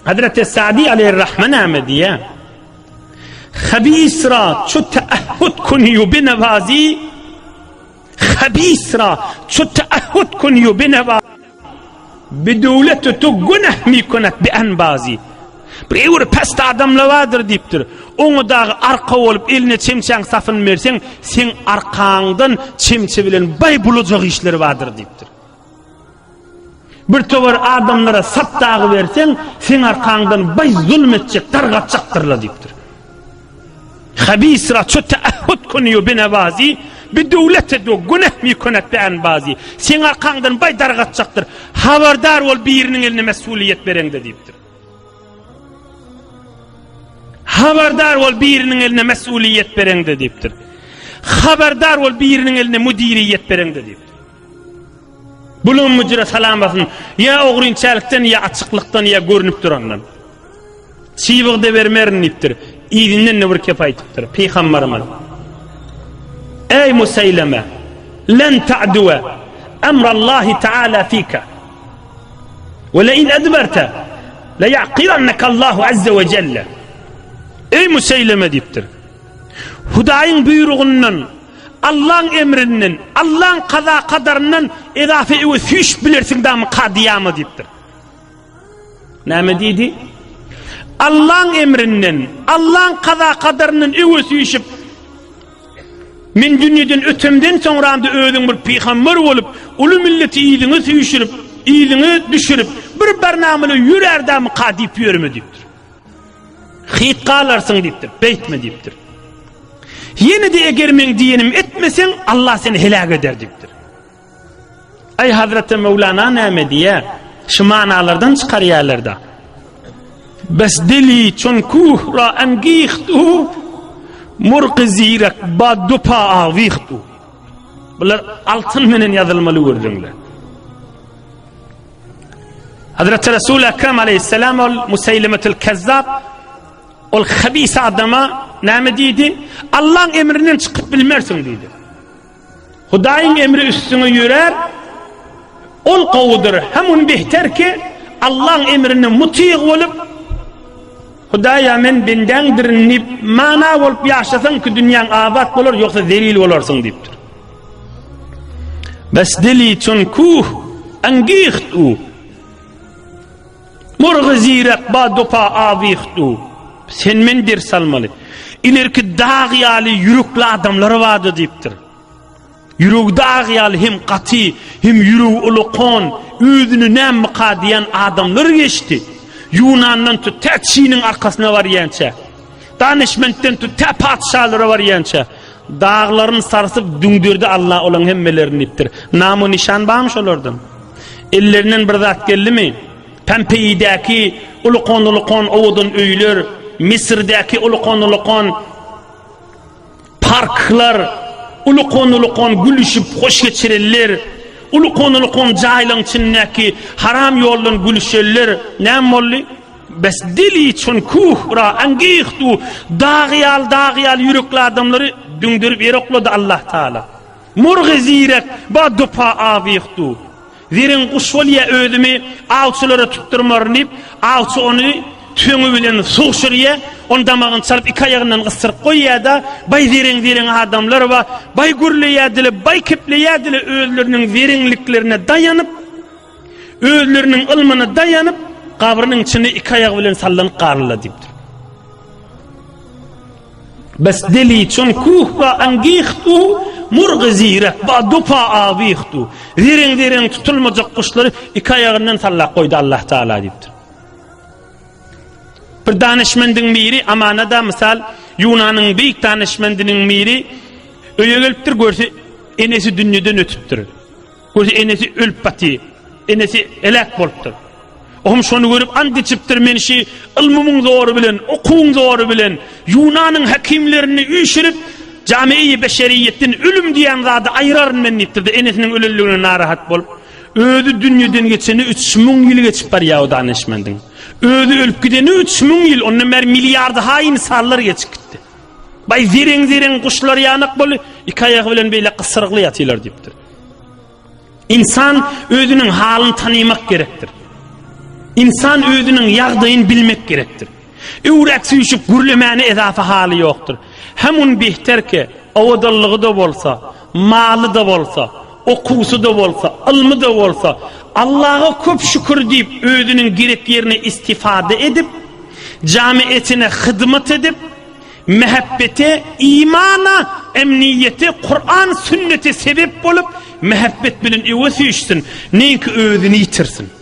Hazreti Sa'di aleyhirrahman Ahmediye habisra çu teahhud kuniyu binevazi habisra çu teahhud kuniyu binevazi bedevleti tu günah mi kunet bi enbazi bir evr pest adamla vardır deyiptir. Onu dağı arka olup eline çemçen safın versen sen arkağından çemçe bilen bay bulacak işler vardır deyiptir. Bir tovar adamlara sap dağı versen sen arkağından bay zulmetecek, dargatçaktırla deyiptir. Habisra çu teahhud kuniyu binevazi bedevleti tu günah mi kunet bi enbazi sen arkağından bay dargatçaktır. Haberdar ol birinin eline mesuliyet verende deyiptir. Haberdar ol birinin eline mesuliyet berende deyiptir. Haberdar ol birinin eline müdiriyet berende deyiptir. Bulun mücre salam basın. Ya oğrinçalıktan ya açıklıktan ya görünüp durandan. Çiğvıqda vermerin deyiptir. İyidinden ne bir kefaytıptır. Peygamberimiz. Ey Musayleme, len ta'duve emrallahi Teala fika. Ve le in edberte le ya'qirannaka Allahu azze ve celle. Ey Musayleme deyiptir. Hudayın buyruğundan, Allah'ın emrinden, Allah'ın kaza kadarından edafe ve süş bilirsin da mı kadiyamı deyiptir. Ne dedi? Allah'ın emrinden, Allah'ın kaza kadarından eve süşüp min dünyadan ötemden sonra anda öğün bir peygamber olup ulu milleti iyiliğini süşürüp, iyiliğini düşürüp bir bernamını yürerden mi kadip yürümü deyiptir. Hit qalarsın deyiptir, beytme deyiptir. Yine de eğer men diyenim etmesen Allah seni helak eder deyiptir. Ay Hazreti Mevlana Ahmediye şu manalardan çıkarıyarlarda. Bes dili çonkuh ra engihtu murqizirek ba dupa avihtu. Bunlar altın menen yazılmalı gördüğünler. Hazreti Resul-i Ekrem aleyhisselam ol Museylemetül Kezzab ol habis adama ne dedi? Allah'ın emrinden çıkıp bilmersin dedi. Hudayın emri üstüne yürür, ol kavudur. Hemen behter ki Allah'ın emrine muti olup Hudaya men bendendir nip mana olup yaşasın ki dünyanın abat olur yoksa zelil olursun deyiptir. Bes dili çunkuh engihtu murgizirek ba dupa avihtu. Sen men der salmalı. İleriki dağyalı yürüklü adamları vardı deyiptir. Yürük dağyalı hem katı hem yürük uluqon özünü nem kadiyan adamlar geçti. Yunan'dan tut te Çin'in arkasına var yança. Danışmentten tut te padişahlara var yança. Dağların sarsıp dündürdü Allah olan hemmelerini iptir. Namı nişan bağmış olurdun. Ellerinden bir zat geldi mi? Pempeyideki uluqon ovudun öylür. Mısır'daki uluqon parklar uluqon gülüşüp hoş geçirirler. Uluqon cahilin içindeki haram yolun gülüşürler. Ne molli? Bes dili çunkuh ra engihtu dağyal yürüklü adamları dündürüp yerokladı Allah Teala. Murgizirek ba dupa avihtu. Verin kuşvalya ödümü ağçılara tutturmarınıp ağçı onu tüyünü bilen soğuşurya on damağını çalıp iki ayağından ısırıp koyuya da bay verin adamlar var bay gürleyadili bay kipleyadili özlerinin verinliklerine dayanıp özlerinin ılmına dayanıp kabrının içine iki ayağı bilen sallanıp qarıla deyiptir. Bes deli çunkuh ve angihtu murgizirek ba dupa avihtu. Verin tutulmayacak kuşları iki ayağından sallak koydu Allah Teala deyiptir. Bir danışmendin biri amanada misal Yunan'ın büyük danışmendinin biri öyle geliptir görse enesi dünyadan ötüptür. Görse enesi ölüp batı, enesi elak boluptur. Oğum şunu görüp andi çıptır menşi ilmumun zoru bilen, okuğun zoru bilen Yunan'ın hakimlerini üşürüp cami-i beşeriyetin ölüm diyen zadı ayırarın men niptirdi. Enesinin ölülüğüne narahat bolup ödü dünyadan geçeni 3000 yıl geçip var ya o danışmendin. Ödü ölüp gideni 3000 yıl onun milyardı hain sallar geçip gitti. Bay ziren kuşlar yanık bolu iki ayağı bilen böyle kısırıklı yatıyorlar deyiptir. İnsan özünün halini tanımak gerektir. İnsan özünün ýagdaýyny bilmek gerektir. Öwrek süýşüp gürlemäne edafa haly ýokdur. Hemun behterke awdallygy da bolsa, maly da bolsa, okusy da bolsa, ilmi da bolsa, Allah'a köp şükür diýip özünün gerek ýerine istifade edip, camietine hyzmat edip, mehabbete, imana, emniyete, Kur'an sünneti sebep bolup, mehabbet bilen öwesi işsin, neyki özünü yitirsin.